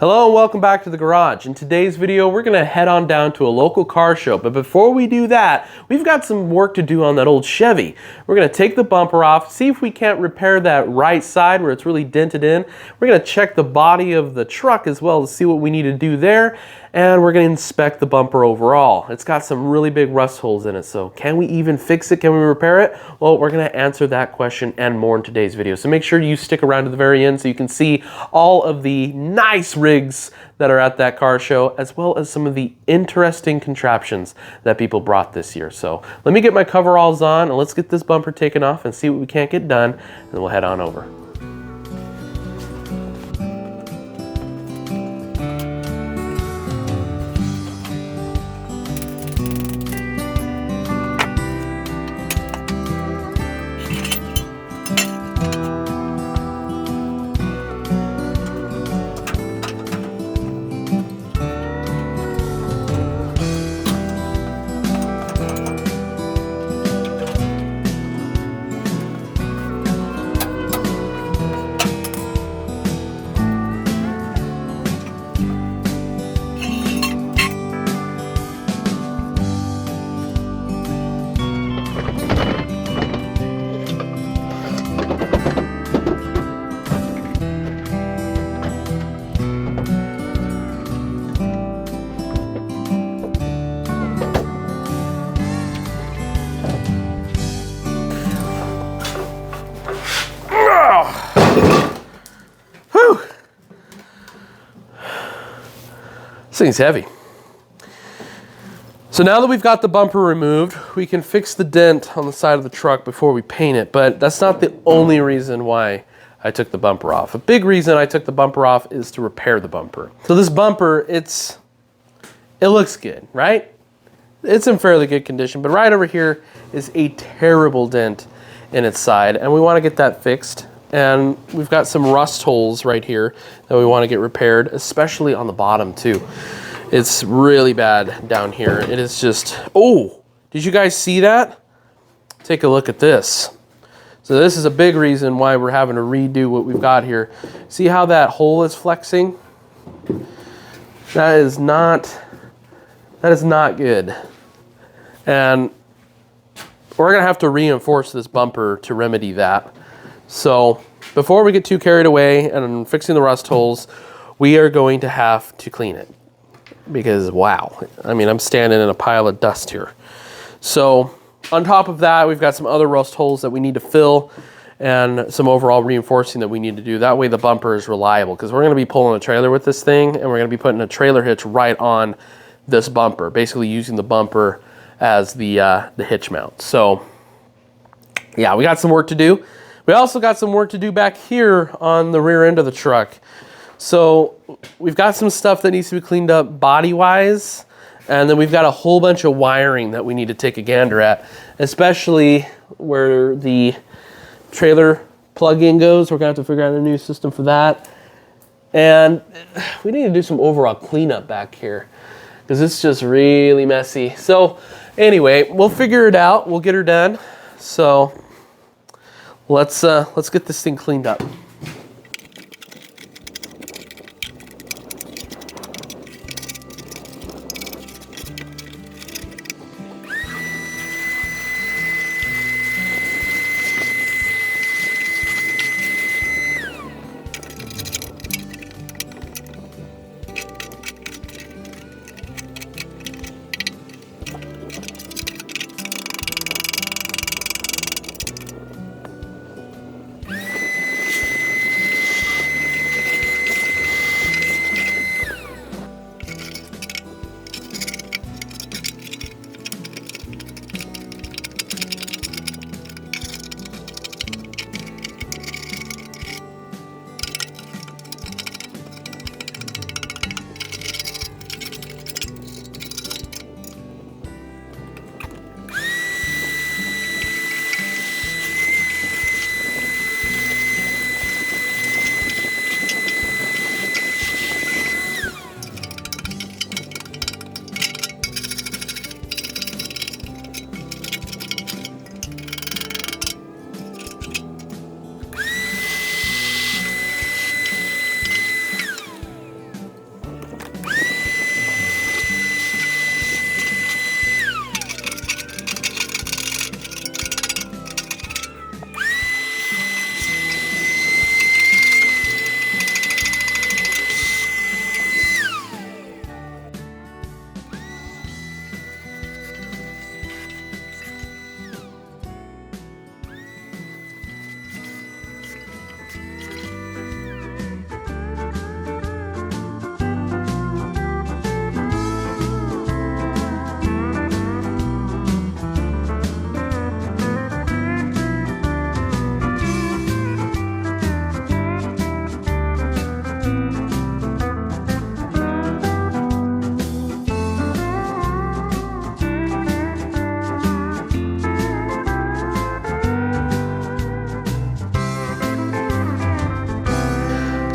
Hello and welcome back to the garage. In today's video, we're gonna head on down to a local car show. But before we do that, we've got some work to do on that old Chevy. We're gonna take the bumper off, see if we can't repair that right side where it's really dented in. We're gonna check the body of the truck as well to see what we need to do there. And we're gonna inspect the bumper overall. It's got some really big rust holes in it, so can we even fix it? Can we repair it? Well, we're gonna answer that question and more in today's video. So make sure you stick around to the very end so you can see all of the nice rigs that are at that car show, as well as some of the interesting contraptions that people brought this year. So let me get my coveralls on and let's get this bumper taken off and see what we can't get done, and then we'll head on over. Whew. This thing's heavy. So now that we've got the bumper removed, we can fix the dent on the side of the truck before we paint it, but that's not the only reason why I took the bumper off. A big reason I took the bumper off is to repair the bumper. So this bumper, it looks good, right? It's in fairly good condition, but right over here is a terrible dent in its side, and we want to get that fixed. And we've got some rust holes right here that we want to get repaired, especially on the bottom too. It's really bad down here. It is just, oh, did you guys see that? Take a look at this. So this is a big reason why we're having to redo what we've got here. See how that hole is flexing? That is not good. And we're gonna have to reinforce this bumper to remedy that. So before we get too carried away and fixing the rust holes, we are going to have to clean it because wow, I mean, I'm standing in a pile of dust here. So on top of that, we've got some other rust holes that we need to fill and some overall reinforcing that we need to do. That way the bumper is reliable, because we're gonna be pulling a trailer with this thing and we're gonna be putting a trailer hitch right on this bumper, basically using the bumper as the hitch mount. So yeah, we got some work to do. We also got some work to do back here on the rear end of the truck. So we've got some stuff that needs to be cleaned up body-wise, and then we've got a whole bunch of wiring that we need to take a gander at, especially where the trailer plug-in goes. We're gonna have to figure out a new system for that. And we need to do some overall cleanup back here, because it's just really messy. So anyway, we'll figure it out. We'll get her done. So let's get this thing cleaned up.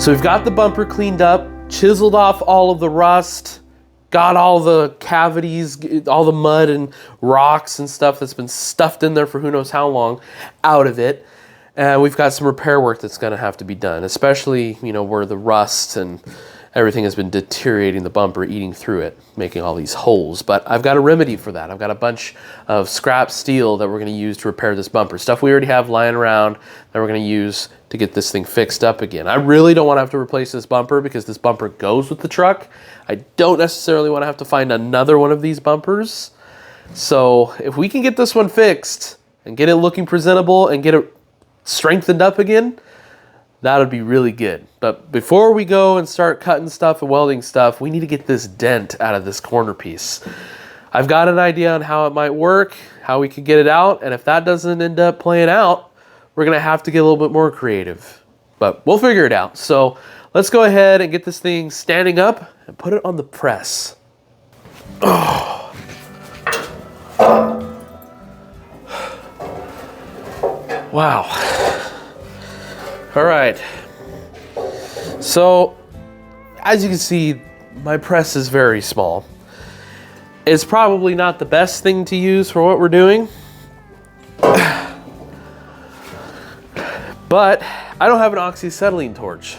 So we've got the bumper cleaned up, chiseled off all of the rust, got all the cavities, all the mud and rocks and stuff that's been stuffed in there for who knows how long out of it. And we've got some repair work that's gonna have to be done, especially, you know, where the rust and everything has been deteriorating the bumper, eating through it, making all these holes. But I've got a remedy for that. I've got a bunch of scrap steel that we're gonna use to repair this bumper. Stuff we already have lying around that we're gonna use to get this thing fixed up again. I really don't wanna have to replace this bumper because this bumper goes with the truck. I don't necessarily wanna have to find another one of these bumpers. So if we can get this one fixed and get it looking presentable and get it strengthened up again, that would be really good. But before we go and start cutting stuff and welding stuff, we need to get this dent out of this corner piece. I've got an idea on how it might work, how we could get it out, and if that doesn't end up playing out, we're gonna have to get a little bit more creative. But we'll figure it out. So let's go ahead and get this thing standing up and put it on the press. Oh. Wow. All right, so as you can see, my press is very small. It's probably not the best thing to use for what we're doing, but I don't have an oxyacetylene torch.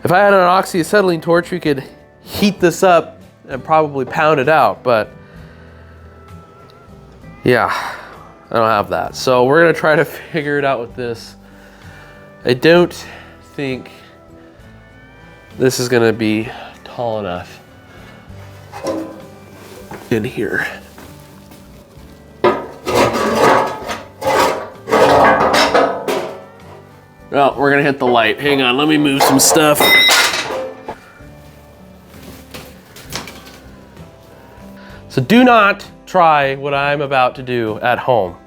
If I had an oxyacetylene torch, we could heat this up and probably pound it out, but yeah, I don't have that. So we're gonna try to figure it out with this. I don't think this is gonna be tall enough in here. Well, we're gonna hit the light. Hang on, let me move some stuff. So do not try what I'm about to do at home.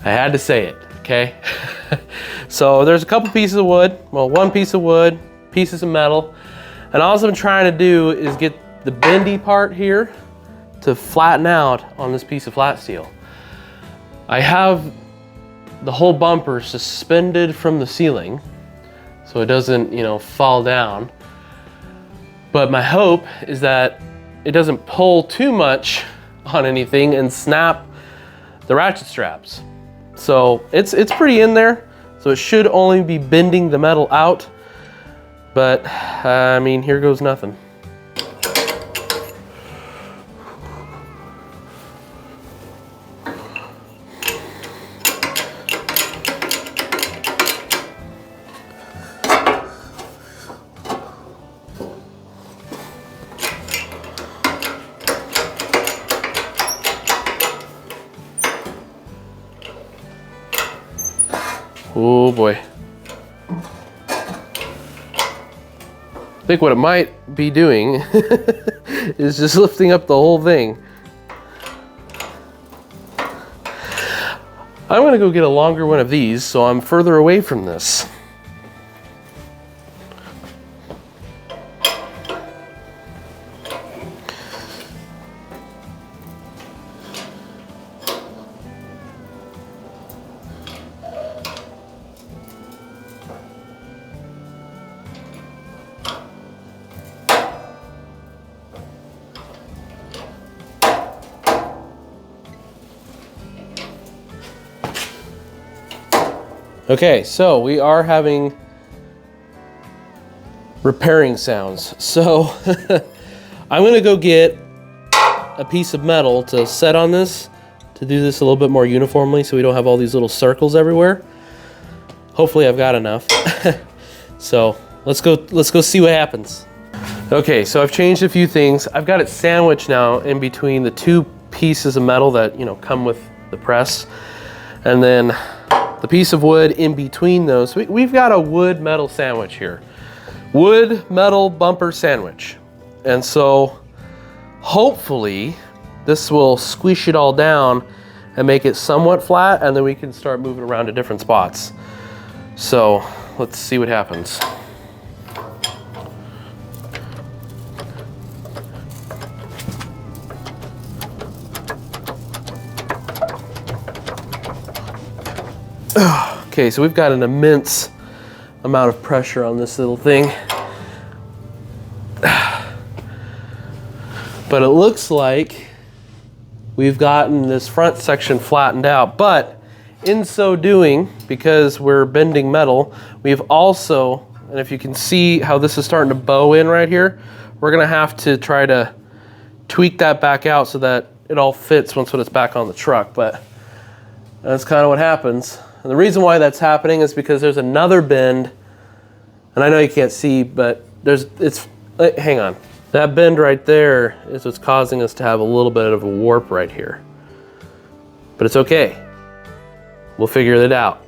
I had to say it, okay? So there's a couple pieces of wood, well, one piece of wood, pieces of metal, and all I'm trying to do is get the bendy part here to flatten out on this piece of flat steel. I have the whole bumper suspended from the ceiling so it doesn't, you know, fall down. But my hope is that it doesn't pull too much on anything and snap the ratchet straps. So it's pretty in there, so it should only be bending the metal out, but I mean, here goes nothing. Oh boy. I think what it might be doing is just lifting up the whole thing. I'm gonna go get a longer one of these so I'm further away from this. Okay, so we are having repairing sounds. So I'm gonna go get a piece of metal to set on this to do this a little bit more uniformly so we don't have all these little circles everywhere. Hopefully I've got enough. So let's go see what happens. Okay, so I've changed a few things. I've got it sandwiched now in between the two pieces of metal that, you know, come with the press, and then the piece of wood in between those. We've got a wood metal sandwich here. Wood metal bumper sandwich. And so hopefully this will squish it all down and make it somewhat flat, and then we can start moving around to different spots. So let's see what happens. Okay, so we've got an immense amount of pressure on this little thing. But it looks like we've gotten this front section flattened out, but in so doing, because we're bending metal, we've also, and if you can see how this is starting to bow in right here, we're gonna have to try to tweak that back out so that it all fits once it's back on the truck. But that's kind of what happens. And the reason why that's happening is because there's another bend, and I know you can't see, but hang on. That bend right there is what's causing us to have a little bit of a warp right here. But it's okay. We'll figure it out.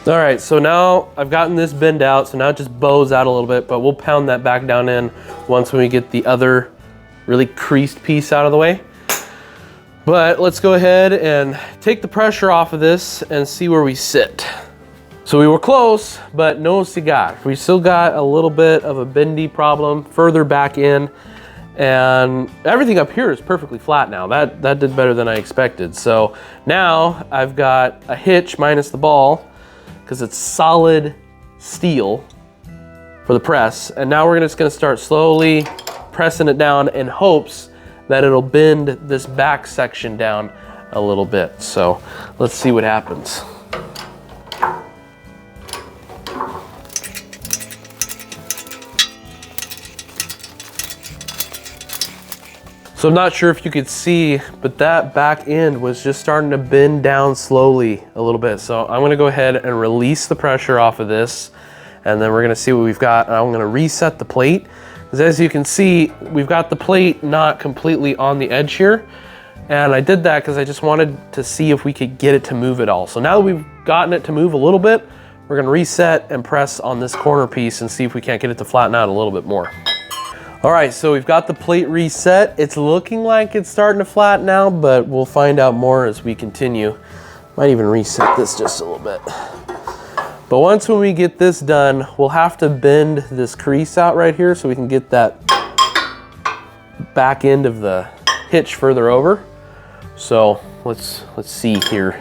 All right, so now I've gotten this bend out, so now it just bows out a little bit, but we'll pound that back down in once we get the other really creased piece out of the way. But let's go ahead and take the pressure off of this and see where we sit. So we were close, but no cigar. We still got a little bit of a bendy problem further back in, and everything up here is perfectly flat now. That did better than I expected. So now I've got a hitch minus the ball, because it's solid steel for the press. And now we're just gonna start slowly pressing it down in hopes that it'll bend this back section down a little bit. So let's see what happens. So I'm not sure if you could see, but that back end was just starting to bend down slowly a little bit. So I'm gonna go ahead and release the pressure off of this, and then we're gonna see what we've got. And I'm gonna reset the plate, because as you can see, we've got the plate not completely on the edge here. And I did that because I just wanted to see if we could get it to move at all. So now that we've gotten it to move a little bit, we're gonna reset and press on this corner piece and see if we can't get it to flatten out a little bit more. All right, so we've got the plate reset. It's looking like it's starting to flatten out, but we'll find out more as we continue. Might even reset this just a little bit. But once when we get this done, we'll have to bend this crease out right here so we can get that back end of the hitch further over. So let's see here.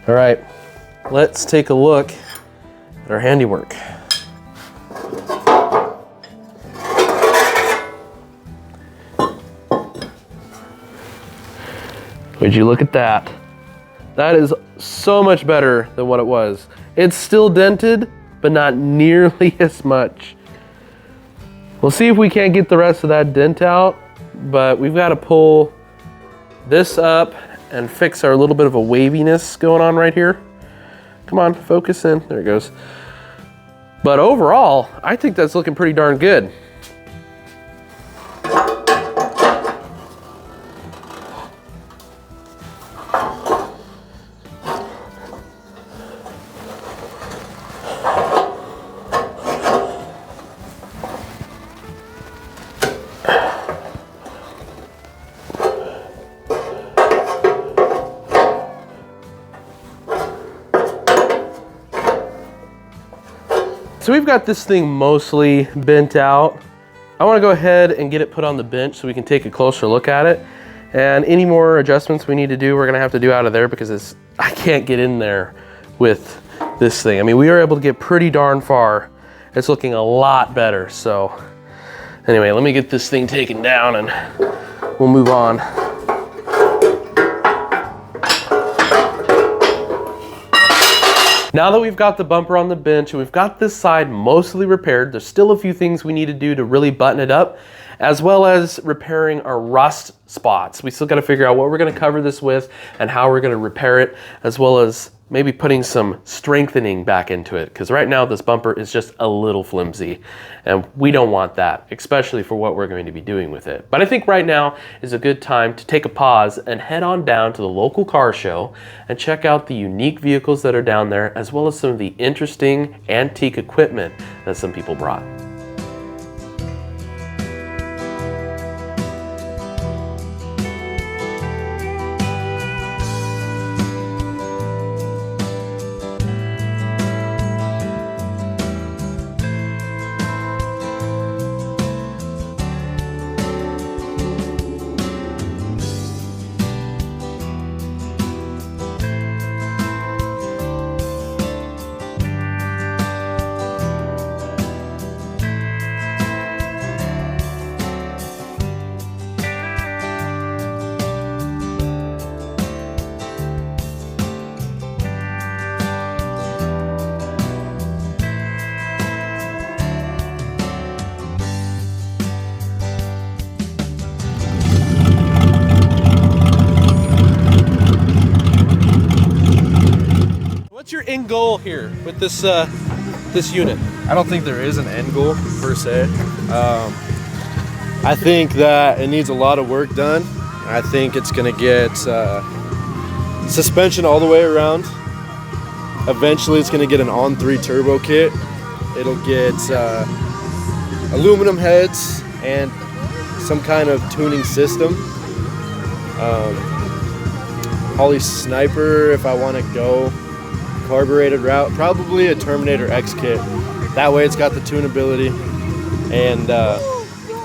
All right, let's take a look at our handiwork. Would you look at that? That is so much better than what it was. It's still dented, but not nearly as much. We'll see if we can't get the rest of that dent out, but we've got to pull this up and fix our little bit of a waviness going on right here. Come on, focus in, there it goes. But overall, I think that's looking pretty darn good. So we've got this thing mostly bent out. I want to go ahead and get it put on the bench so we can take a closer look at it. And any more adjustments we need to do, we're going to have to do out of there, because I can't get in there with this thing. I mean, we were able to get pretty darn far. It's looking a lot better. So anyway, let me get this thing taken down and we'll move on. Now that we've got the bumper on the bench and we've got this side mostly repaired, there's still a few things we need to do to really button it up. as well as repairing our rust spots. We still got to figure out what we're going to cover this with and how we're going to repair it, as well as maybe putting some strengthening back into it, because right now this bumper is just a little flimsy and we don't want that, especially for what we're going to be doing with it. But I think right now is a good time to take a pause and head on down to the local car show and check out the unique vehicles that are down there, as well as some of the interesting antique equipment that some people brought. What's your end goal here with this this unit? I don't think there is an end goal per se. I think that it needs a lot of work done. I think it's going to get suspension all the way around. Eventually it's going to get an on-3 turbo kit. It'll get aluminum heads and some kind of tuning system. Holley Sniper if I want to go carbureted route, probably a Terminator X kit. That way it's got the tunability and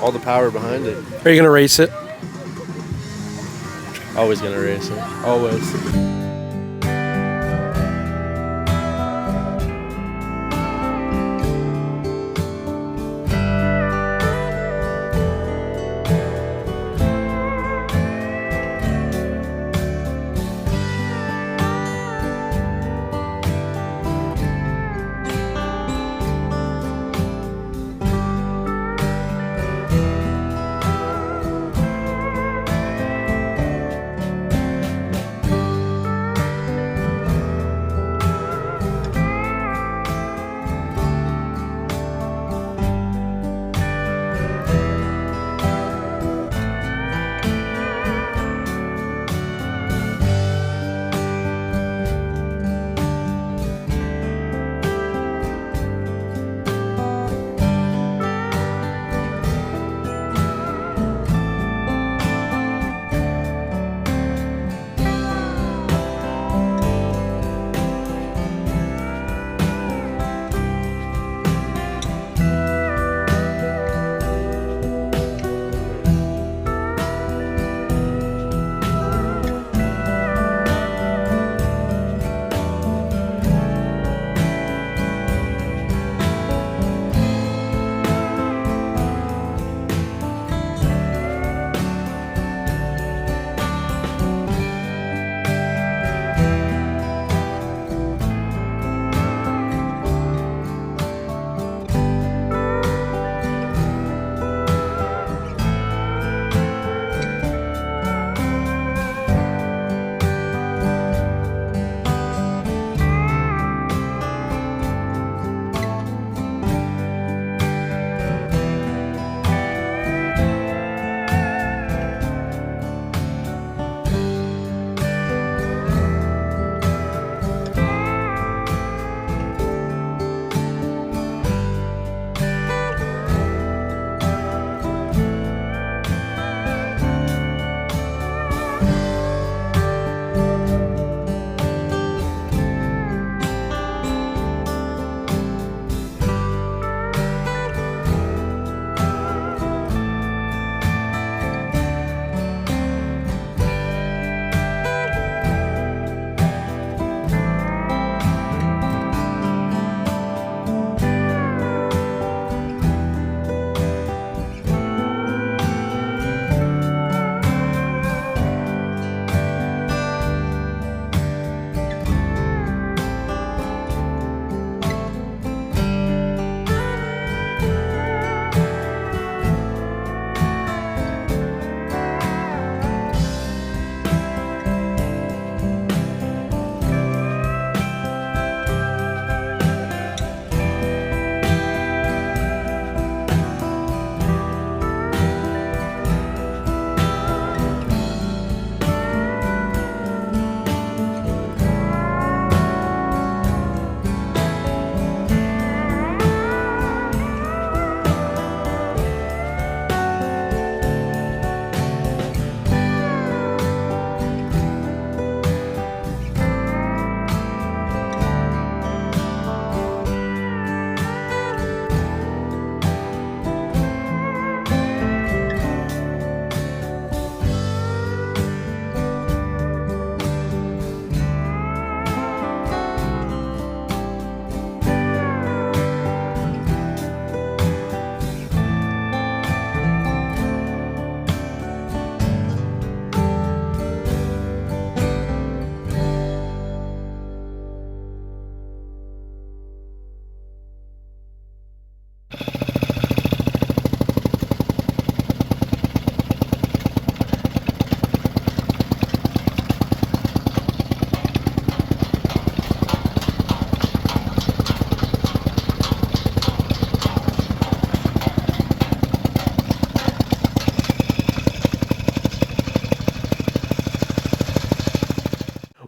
all the power behind it. Are you gonna race it? Always gonna race it, always.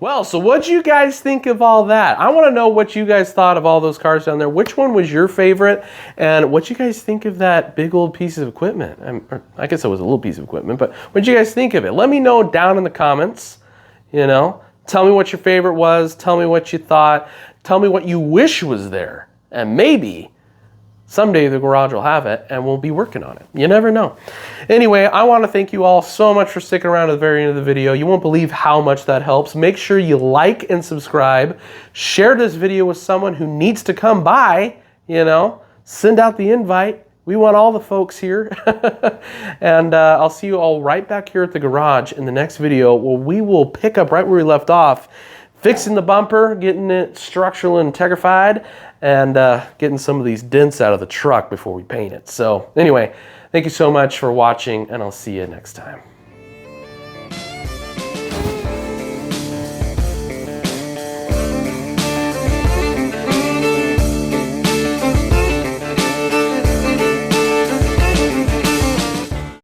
Well, so what'd you guys think of all that? I want to know what you guys thought of all those cars down there. Which one was your favorite? And what you guys think of that big old piece of equipment? I guess it was a little piece of equipment, but what'd you guys think of it? Let me know down in the comments, you know. Tell me what your favorite was. Tell me what you thought. Tell me what you wish was there. And maybe someday the garage will have it and we'll be working on it. You never know. Anyway, I want to thank you all so much for sticking around to the very end of the video. You won't believe how much that helps. Make sure you like and subscribe. Share this video with someone who needs to come by, you know. Send out the invite. We want all the folks here. And I'll see you all right back here at the garage in the next video where we will pick up right where we left off, fixing the bumper, getting it structural and integrified, and getting some of these dents out of the truck before we paint it. So anyway, thank you so much for watching, and I'll see you next time.